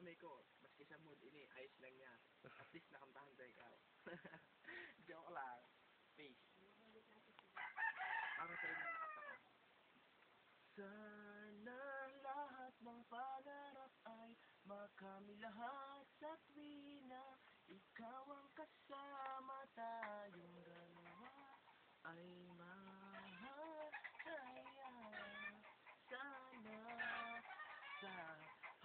tunay ko, maski sa mood, ini, ayos lang niya. At least nakamtahan tayo ikaw. Joke lang. Peace. Para sa inyo nakataka. Sana lahat ng pangarap ay makamit lahat sa tuwina. Ikaw ang kasama, tayong dalawa ay mahasaya. Sana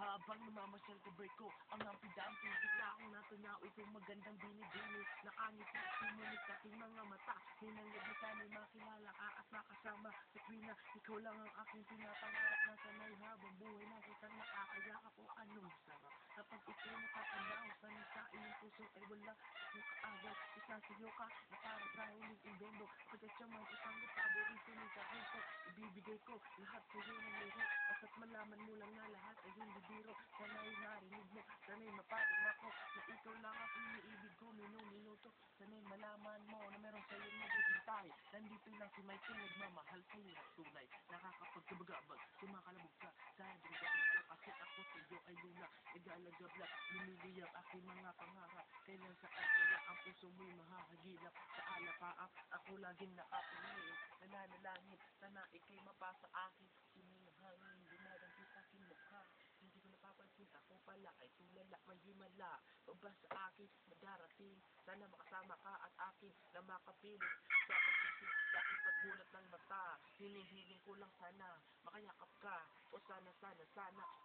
habang namamasyal ko break ko ang ampi-dampi, bigla akong natunaw itong magandang binibini. Nakangiti, sumulit aking mga mata, hinangad na sana'y makilala ka at makasama sa tuwina. Ikaw lang ang aking pinapangarap na sana'y habang buhay na kitang nakakayakap o anong sarap. Kapag ikaw nakakanaw, sana'y sa iyong puso ay wala akong kaaway. Isasayo ka na para sa huling invento, pagkat siya man isang paborito ng sarili ko. Ibibigay ko lahat sa iyo ng lihok, basta't malaman mo lang na lahat ay hindi biro. Sana'y narinig mo, sana'y mapating ako na ikaw lang ang iniibig ko minuto. Sana'y malaman mo na meron sa'yo naghihintay. Nandito lang si Michael, nagmamahal sa'yo na tunay. Nakakapagkabagabag, sumakalabog ka sa dragasin ko, kasi ako sa'yo ay luna. Nagalagabla, lumili ang aking mga pangarap. Kailan saan kaya ang puso mo'y mahahagilap sa alapaap. Ako laging nakapiliin, nananalangin, sana ikay mapasa akin. Sinihangin, dumadang sa aking mukha. Hindi ko napapansin, ako pala ay tulala, may himala. O ba sa akin na darating, sana makasama ka at akin na makapiling. Sa pag-isip, sa aking pagbulat ng mata, hinihiling ko lang sana makayakap ka. O sana,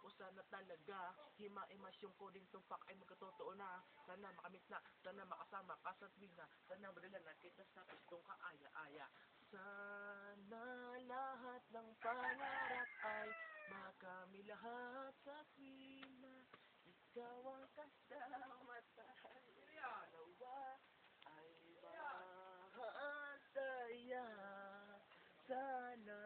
o sana talaga hima-imasyong ko din tumpak ay magkatotoo na. Sana makamit na, sana makasama ka sa tuwina. Sana madala na kita sa pistong kaaya-aya. Sana lahat ng pangarap ay makamit lahat sa tuwina. Ikaw ang kasama tayo dalawa ay mahasaya. Sana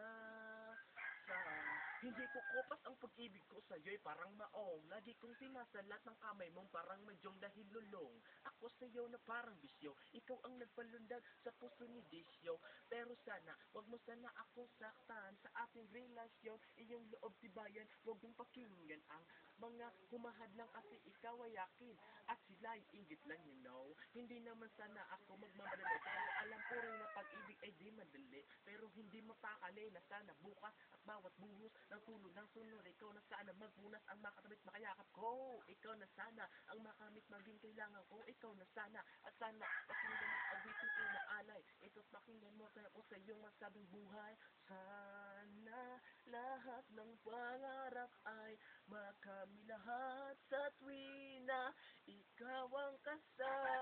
hindi ko kopas ang pag-ibig ko sa'yo'y parang maong. Lagi kong sinasalat ng kamay mong parang madyong dahil lulong. Ako sa'yo na parang bisyo, ikaw ang nagpalundag sa puso ni Disyo. Pero sana, wag mo sana akong saktan sa ating relasyon. Iyong loob tibayan, wag mong pakinggan ang mga humahad lang kasi ikaw ay akin. At sila'y inggit lang, you know. Hindi naman sana ako magmamadali, pero alam ko rin na pag-ibig ay di madali. Pero hindi mapakali na sana bukas at bawat buhos ng tulog ng sunod, ikaw na sana magpunas ang makatabit makayakap ko. Ikaw na sana ang makamit maging kailangan ko. Ikaw na sana at sana pakinggan mo awitin ko na alay. Ito't pakinggan mo kaya ko sa iyong masabing buhay. Sana lahat ng pangarap ay makamit lahat sa tuwina. Ikaw ang kasama